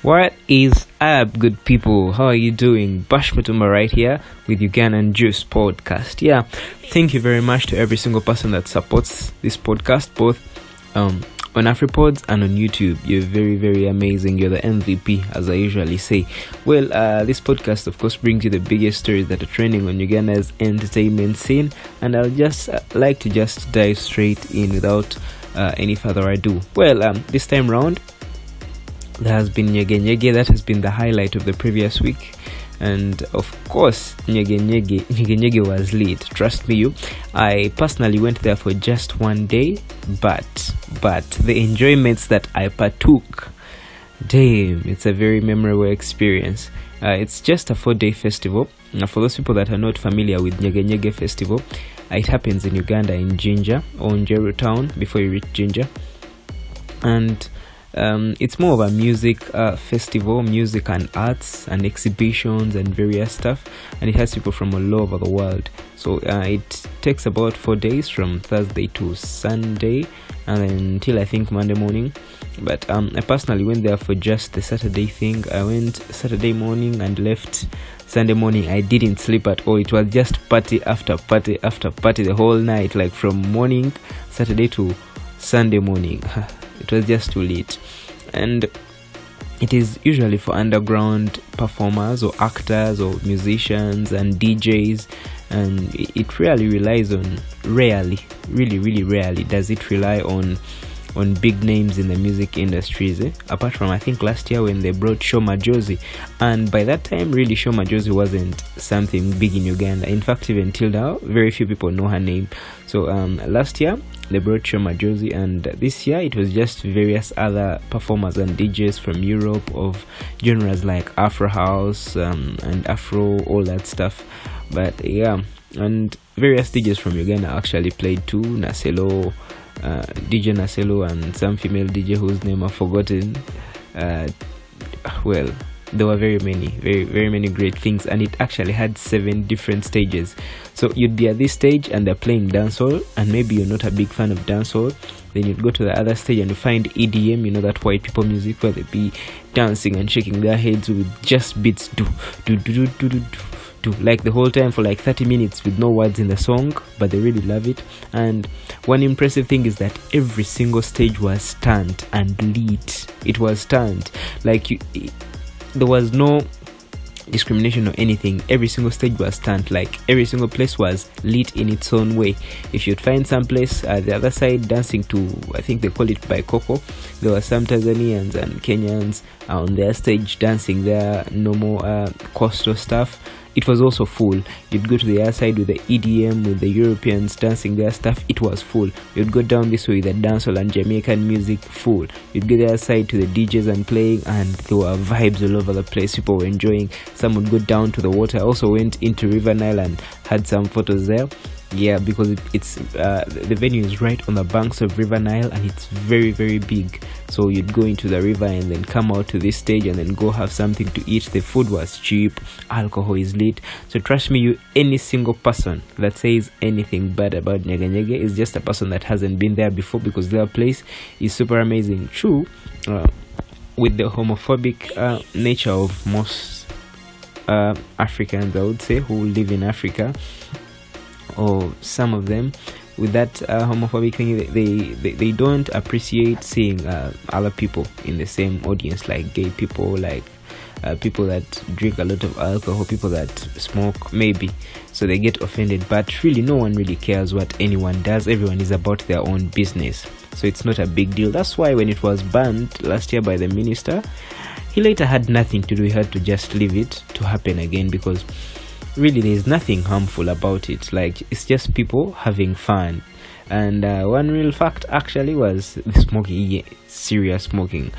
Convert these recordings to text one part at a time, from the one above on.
What is up, good people? How are you doing? Bashmatuma right here with Ugandan Juice Podcast. Yeah, thank you very much to every single person that supports this podcast, both on AfriPods and on YouTube. You're very, very amazing. You're the MVP, as I usually say. Well, this podcast, of course, brings you the biggest stories that are trending on Uganda's entertainment scene, and I'll just like to just dive straight in without any further ado. Well, this time round, there has been Nyege Nyege. That has been the highlight of the previous week, and of course Nyege Nyege was lit. Trust me, I personally went there for just one day, but the enjoyments that I partook, damn, it's a very memorable experience. It's just a 4-day festival. Now, for those people that are not familiar with Nyege Nyege Festival, it happens in Uganda, in Jinja, or in Jeru town before you reach Jinja, and it's more of a music festival, music and arts and exhibitions and various stuff, and it has people from all over the world. So it takes about 4 days, from Thursday to Sunday, and then until I think Monday morning. But I personally went there for just the Saturday thing. I went Saturday morning and left Sunday morning. I didn't sleep at all. It was just party after party after party the whole night, like from morning Saturday to Sunday morning. It was just too late. And it is usually for underground performers or actors or musicians and DJs, and it really relies on, really rarely does it rely on big names in the music industries, apart from I think last year when they brought Shoma Josie, and by that time really Shoma Josie wasn't something big in Uganda. In fact, even till now very few people know her name. So last year they brought Shoma Josie, and this year it was just various other performers and DJs from Europe of genres like Afro House and Afro, all that stuff. But yeah, and various DJs from Uganda actually played too. Naselo, DJ Naselo, and some female DJ whose name I've forgotten. Well, there were very many great things, and it actually had 7 different stages. So you'd be at this stage and they're playing dancehall, and maybe you're not a big fan of dancehall. Then you'd go to the other stage and you find EDM, that white people music where they be dancing and shaking their heads with just beats, do like the whole time for like 30 minutes with no words in the song, but they really love it. And one impressive thing is that every single stage was turned and lit. It was turned like there was no discrimination or anything. Every single stage was turned, like every single place was lit in its own way. If you'd find some place the other side dancing to, I think they call it by Coco, there were some Tanzanians and Kenyans on their stage dancing their normal coastal stuff. It was also full. You'd go to the other side with the EDM, with the Europeans dancing their stuff. It was full. You'd go down this way with the dancehall and Jamaican music, full. You'd go the other side to the DJs and playing, and there were vibes all over the place. People were enjoying. Some would go down to the water. I also went into River Nile and had some photos there. Yeah, because it's the venue is right on the banks of River Nile, and it's very big. So you'd go into the river and then come out to this stage and then go have something to eat. The food was cheap, alcohol is lit. So trust me, any single person that says anything bad about Nyege Nyege is just a person that hasn't been there before, because their place is super amazing. True, with the homophobic nature of most Africans, I would say, who live in Africa, or some of them, with that homophobic thing, they don't appreciate seeing other people in the same audience, like gay people, like people that drink a lot of alcohol, people that smoke maybe. So they get offended, but really no one really cares what anyone does. Everyone is about their own business, so it's not a big deal. That's why when it was banned last year by the minister, he later had nothing to do. He had to just leave it to happen again, because really there's nothing harmful about it. Like, it's just people having fun. And one real fact actually was the smoking, serious smoking,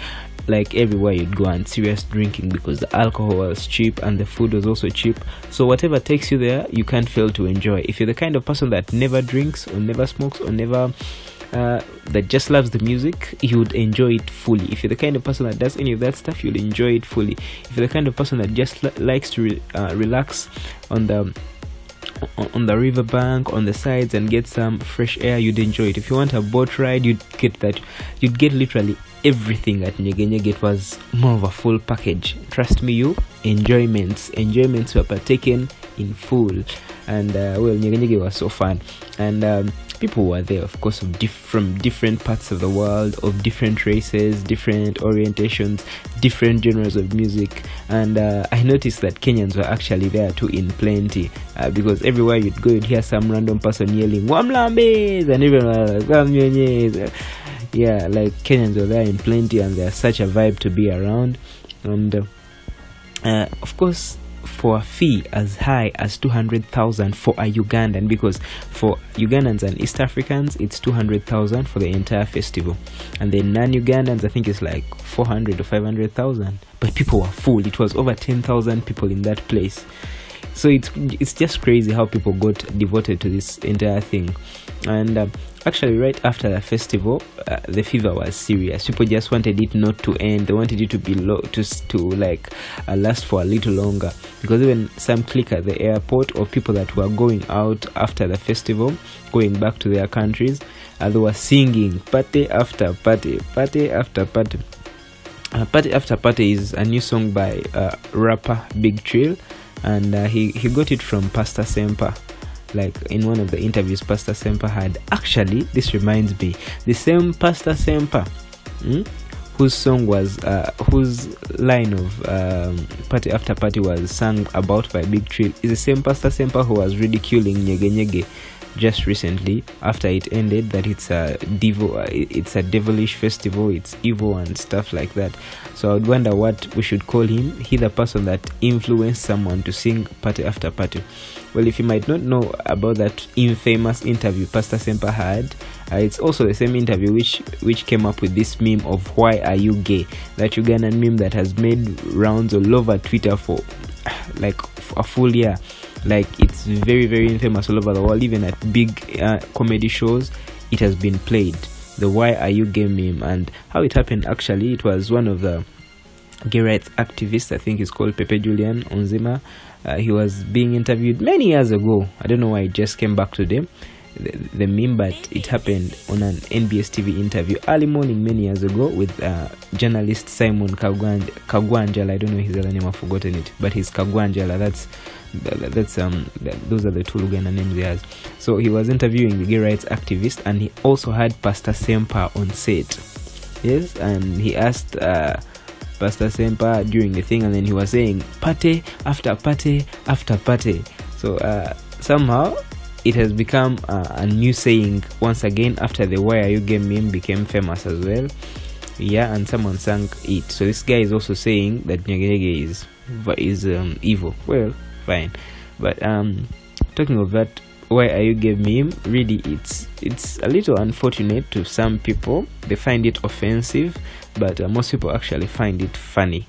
like everywhere you'd go, and serious drinking, because the alcohol was cheap and the food was also cheap. So whatever takes you there, you can't fail to enjoy. If you're the kind of person that never drinks or never smokes or never that just loves the music, you would enjoy it fully. If you're the kind of person that does any of that stuff, you'll enjoy it fully. If you're the kind of person that just likes to relax on the riverbank, on the sides, and get some fresh air, you'd enjoy it. If you want a boat ride, you'd get that. You'd get literally everything at Nyege Nyege. It was more of a full package. Trust me, you enjoyments were partaken in full, and Nyege Nyege was so fun, and people were there, of course, from different parts of the world, of different races, different orientations, different genres of music, and I noticed that Kenyans were actually there too in plenty, because everywhere you'd go, you'd hear some random person yelling "Wamlambes," and everyone was like, yeah, like Kenyans were there in plenty, and they're such a vibe to be around, and of course, for a fee as high as 200,000 for a Ugandan, because for Ugandans and East Africans it's 200,000 for the entire festival, and then non-Ugandans I think it's like 400 or 500,000. But people were full. It was over 10,000 people in that place. So it's just crazy how people got devoted to this entire thing. And actually, right after the festival, the fever was serious. People just wanted it not to end. They wanted it to be last for a little longer, because even some clique at the airport of people that were going out after the festival, going back to their countries, they were singing party after party, party after party. Party After Party is a new song by rapper Big Trill, and he got it from Pastor Semper. Like in one of the interviews Pastor Semper had, actually, this reminds me, the same Pastor Semper whose song was whose line of Party After Party was sung about by Big Trill is the same Pastor Semper who was ridiculing Nyege Nyege just recently after it ended, that it's a devilish festival, it's evil and stuff like that. So I would wonder what we should call him. He the person that influenced someone to sing Party After Party. Well, if you might not know about that infamous interview Pastor Semper had, it's also the same interview which came up with this meme of "Why are you gay?" That Ugandan meme that has made rounds all over Twitter for like a full year. Like, it's very, very infamous all over the world. Even at big comedy shows, it has been played. The "Why are you gay" meme. And how it happened, actually, it was one of the gay rights activists, I think he's called Pepe Julian Onzima. He was being interviewed many years ago. I don't know why it just came back today, the meme, but it happened on an NBS TV interview early morning many years ago with journalist Simon Kagwanjala. I don't know his other name, I've forgotten it, but he's Kagwanjala. Those are the two Luganda names he has. So he was interviewing the gay rights activist, and he also had Pastor Semper on set. Yes, and he asked Pastor Semper during the thing, and then he was saying party after party after party. So somehow it has become a new saying once again after the "Why are you gay" meme became famous as well. Yeah, and someone sang it. So this guy is also saying that Nyege Nyege is evil. Well, fine, but talking of that "Why are you gay" meme, really it's a little unfortunate to some people. They find it offensive, but most people actually find it funny.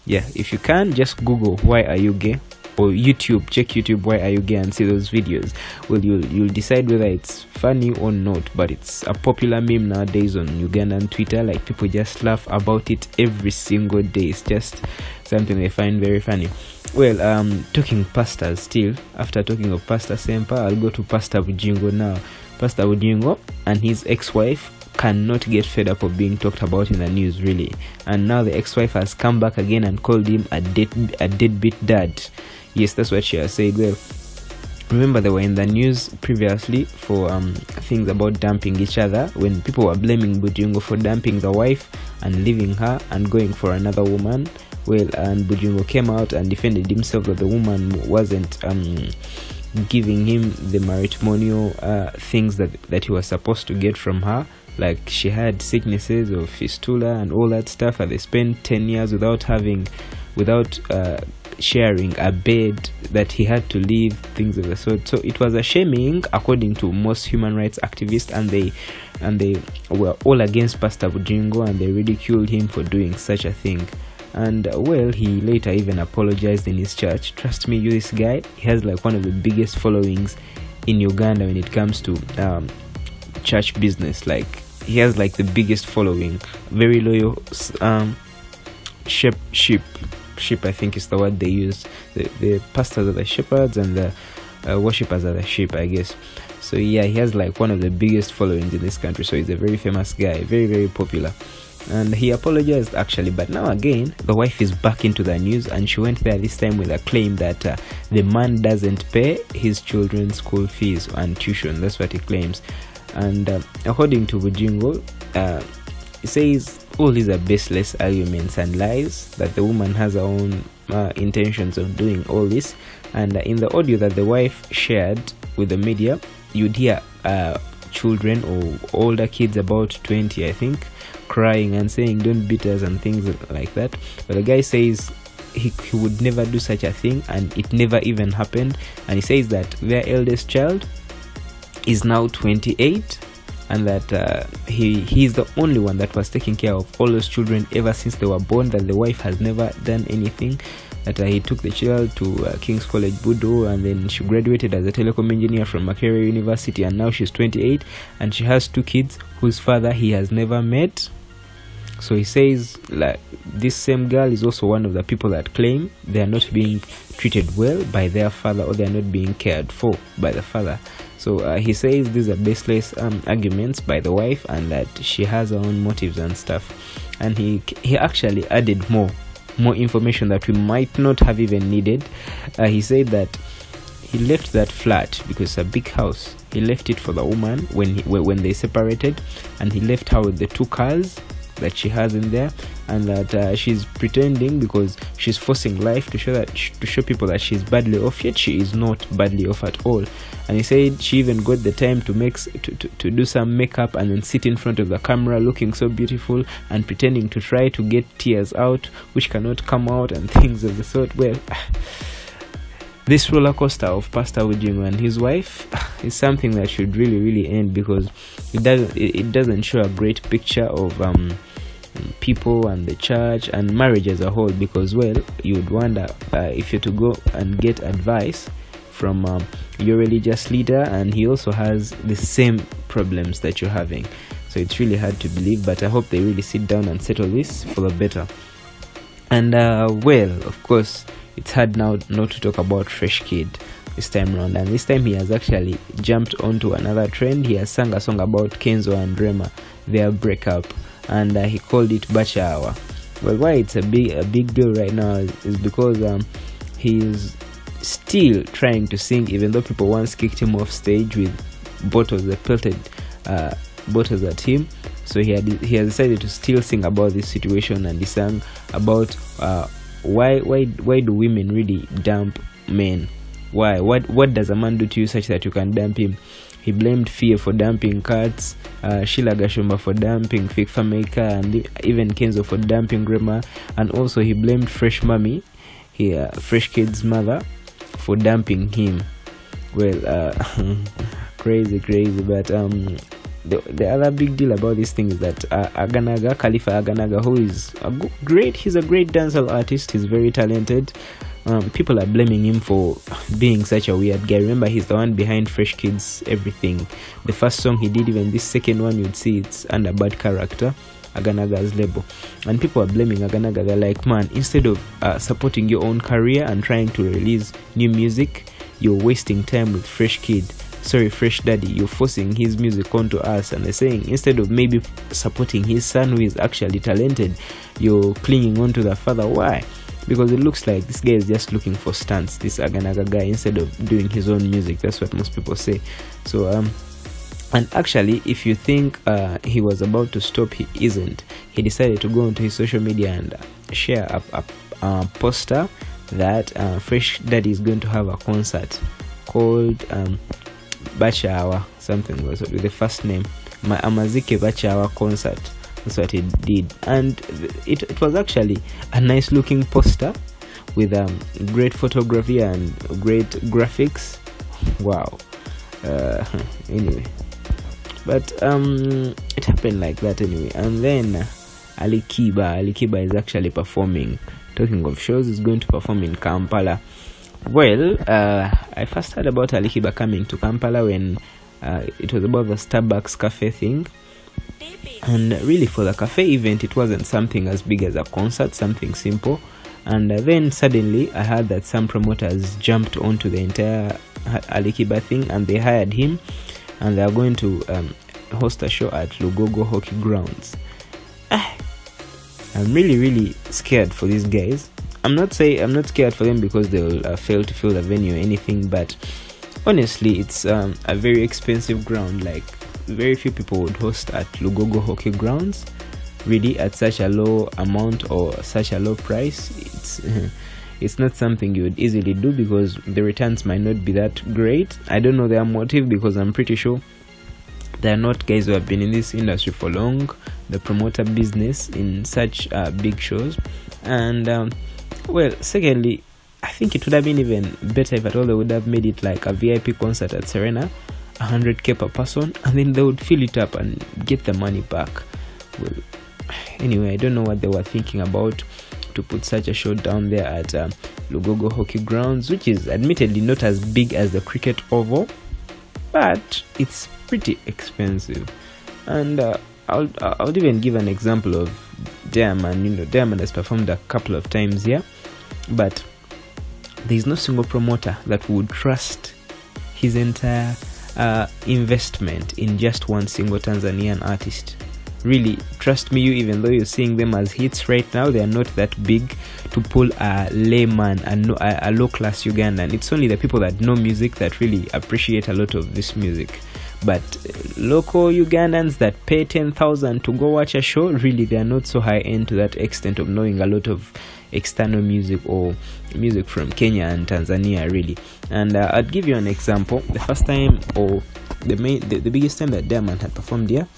Yeah, if you can, just Google "Why are you gay" or check YouTube "Why are you gay" and see those videos. Well, you'll decide whether it's funny or not, but it's a popular meme nowadays on Ugandan Twitter. Like, people just laugh about it every single day. It's just something they find very funny. Well, talking pastors still, after talking of Pastor Semper, I'll go to Pastor Bujingo now. Pastor Bujingo and his ex-wife cannot get fed up of being talked about in the news, really. And now the ex-wife has come back again and called him a deadbeat dad. Yes, that's what she has said. Well, remember they were in the news previously for things about dumping each other, when people were blaming Bujingo for dumping the wife and leaving her and going for another woman. Well, and Bujingo came out and defended himself that the woman wasn't giving him the matrimonial things that he was supposed to get from her. Like, she had sicknesses of fistula and all that stuff, and they spent 10 years without sharing a bed, that he had to leave, things of the sort. So it was a shaming according to most human rights activists, and they were all against Pastor Bujingo, and they ridiculed him for doing such a thing. And well, he later even apologized in his church. Trust me, this guy, he has like one of the biggest followings in Uganda when it comes to church business. Like, he has like the biggest following, very loyal sheep, I think is the word they use. The pastors are the shepherds, and the worshippers are the sheep, I guess. So yeah, he has like one of the biggest followings in this country. So he's a very famous guy, very, very popular. and he apologized actually. But now again, the wife is back into the news, and she went there this time with a claim that the man doesn't pay his children's school fees and tuition. That's what he claims. And according to Bujingo, he says all these are baseless arguments and lies, that the woman has her own intentions of doing all this. And in the audio that the wife shared with the media, you'd hear children or older kids, about 20 I think, crying and saying don't beat us and things like that. But the guy says he would never do such a thing, and it never even happened. And he says that their eldest child is now 28, and that he's the only one that was taking care of all those children ever since they were born, that the wife has never done anything. That he took the child to King's College Budo, and then she graduated as a telecom engineer from Makerere University, and now she's 28 and she has 2 kids whose father he has never met. So he says like this same girl is also one of the people that claim they are not being treated well by their father, or they are not being cared for by the father. So he says these are baseless arguments by the wife, and that she has her own motives and stuff. And he actually added more information that we might not have even needed. He said that he left that flat because it's a big house. He left it for the woman when they separated, and he left her with the 2 cars that she has in there, and that she's pretending because she's forcing life to show people that she's badly off, yet she is not badly off at all. And he said she even got the time to do some makeup and then sit in front of the camera looking so beautiful and pretending to try to get tears out which cannot come out and things of the sort. Well, this roller coaster of Pastor Ujima and his wife is something that should really end, because it doesn't show a great picture of people and the church and marriage as a whole. Because, well, you would wonder if you're to go and get advice from your religious leader, and he also has the same problems that you're having. So it's really hard to believe, but I hope they really sit down and settle this for the better. And well, of course, it's hard now not to talk about Fresh Kid this time around, and this time he has actually jumped onto another trend. He has sung a song about Kenzo-Rema, their breakup, and he called it Bacha Hour. Well, why it's a big deal right now is because he's still trying to sing, even though people once kicked him off stage with bottles, that pelted bottles at him. So he has decided to still sing about this situation, and he sang about why do women really dump men? Why? What does a man do to you such that you can dump him? He blamed Fear for dumping Cats, Sheila Gashomba for dumping Fikfa Maker, and even Kenzo for dumping Rema, and also he blamed Fresh Mommy, Fresh Kid's mother, for dumping him. Well, crazy, but the other big deal about this thing is that Khalifa Aganaga, who is he's a great dancehall artist, he's very talented. People are blaming him for being such a weird guy. Remember, he's the one behind Fresh Kids Everything. The first song he did, even this second one, you'd see it's under Bad Character, Aganaga's label. And people are blaming Aganaga. They're like, man, instead of supporting your own career and trying to release new music, you're wasting time with Fresh Kid. Sorry, Fresh Daddy, you're forcing his music onto us. And they're saying, instead of maybe supporting his son who is actually talented, you're clinging on to the father. Why? Because it looks like this guy is just looking for stunts, this Aganaga guy, instead of doing his own music. That's what most people say. So and actually, if you think he was about to stop, he isn't. He decided to go onto his social media and share a poster that Fresh Daddy is going to have a concert called Bacha Hour, something was with the first name, my Amazike Bacha Hour concert. That's what he did, and it was actually a nice looking poster with great photography and great graphics. Wow. Anyway, but it happened like that anyway. And then Alikiba is actually performing. Talking of shows, is going to perform in Kampala. Well, I first heard about Alikiba coming to Kampala when it was about the Starbucks cafe thing. And really, for the cafe event, it wasn't something as big as a concert, something simple. And then suddenly I heard that some promoters jumped onto the entire Alikiba thing, and they hired him, and they are going to host a show at Lugogo Hockey Grounds. I'm really scared for these guys. I'm not scared for them because they'll fail to fill the venue or anything, but honestly, it's a very expensive ground. Like, very few people would host at Lugogo hockey grounds, really, at such a low amount or such a low price. It's not something you would easily do because the returns might not be that great. I don't know their motive, because I'm pretty sure they're not guys who have been in this industry for long, the promoter business in such big shows. And well, secondly, I think it would have been even better if at all they would have made it like a VIP concert at Serena, 100k per person, and then they would fill it up and get the money back. Well, anyway, I don't know what they were thinking about to put such a show down there at Lugogo hockey grounds, which is admittedly not as big as the cricket oval, but it's pretty expensive. And I'll even give an example of Diamond. Diamond has performed a couple of times here, but there's no single promoter that would trust his entire investment in just one single Tanzanian artist. Really, trust me, even though you're seeing them as hits right now, they are not that big to pull a layman, a low-class Ugandan. It's only the people that know music that really appreciate a lot of this music. But local Ugandans that pay 10,000 to go watch a show, really, they are not so high-end to that extent of knowing a lot of external music or music from Kenya and Tanzania, really. And I'll give you an example. The first time, or the biggest time that Diamond had performed here,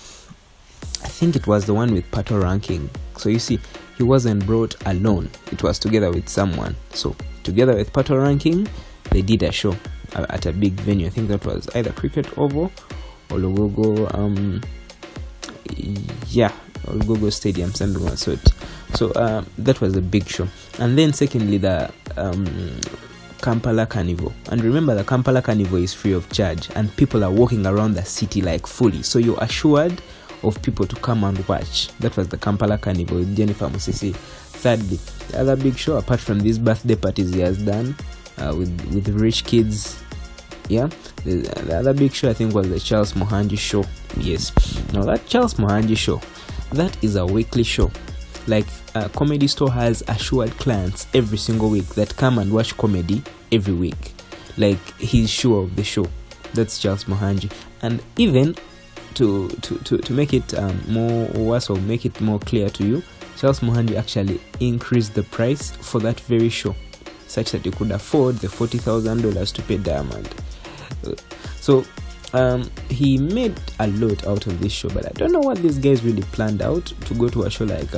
I think it was the one with Pato Ranking. So you see, he wasn't brought alone, it was together with someone. So together with Pato Ranking, they did a show at a big venue. I think that was either Cricket Oval or Lugogo, Lugogo Stadium, something like that. So that was a big show. And then secondly, the Kampala Carnival. And remember, the Kampala Carnival is free of charge, and people are walking around the city like fully, so you're assured of people to come and watch. That was the Kampala Carnival with Jennifer Musisi. Thirdly, the other big show apart from these birthday parties he has done with rich kids, the other big show I think was the Charles Mohanji show. Yes, now that Charles Mohanji show, that is a weekly show. Like, Comedy Store has assured clients every single week that come and watch comedy every week. Like, he's sure of the show. That's Charles Mohanji. And even to make it more worse, or make it more clear to you, Charles Mohanji actually increased the price for that very show, such that you could afford the $40,000 to pay Diamond. So he made a lot out of this show, but I don't know what these guys really planned out to go to a show like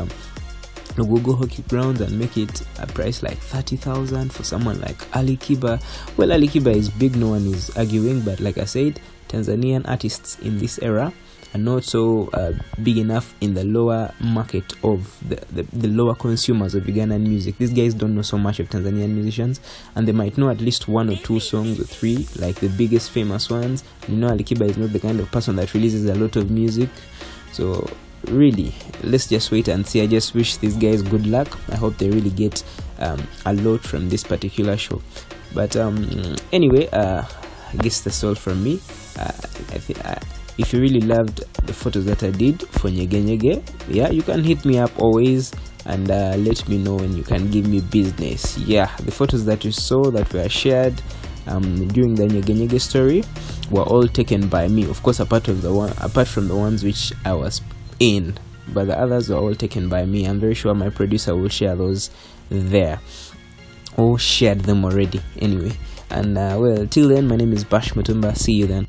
Lugogo hockey grounds and make it a price like 30,000 for someone like Alikiba. Well, Alikiba is big, no one is arguing, but like I said, Tanzanian artists in this era are not so big enough in the lower market of the lower consumers of Ugandan music. These guys don't know so much of Tanzanian musicians, and they might know at least one or two songs or three, like the biggest famous ones. Alikiba is not the kind of person that releases a lot of music. So really, let's just wait and see. I just wish these guys good luck. I hope they really get a lot from this particular show. But anyway, I guess that's all from me. If you really loved the photos that I did for Nyege Nyege, you can hit me up always and let me know when you can give me business. The photos that you saw that were shared during the Nyege Nyege story were all taken by me, of course, apart from the ones which I was in, but the others were all taken by me. I'm very sure my producer will share those there, or shared them already anyway. And well, till then, my name is Bash Mutumba. See you then.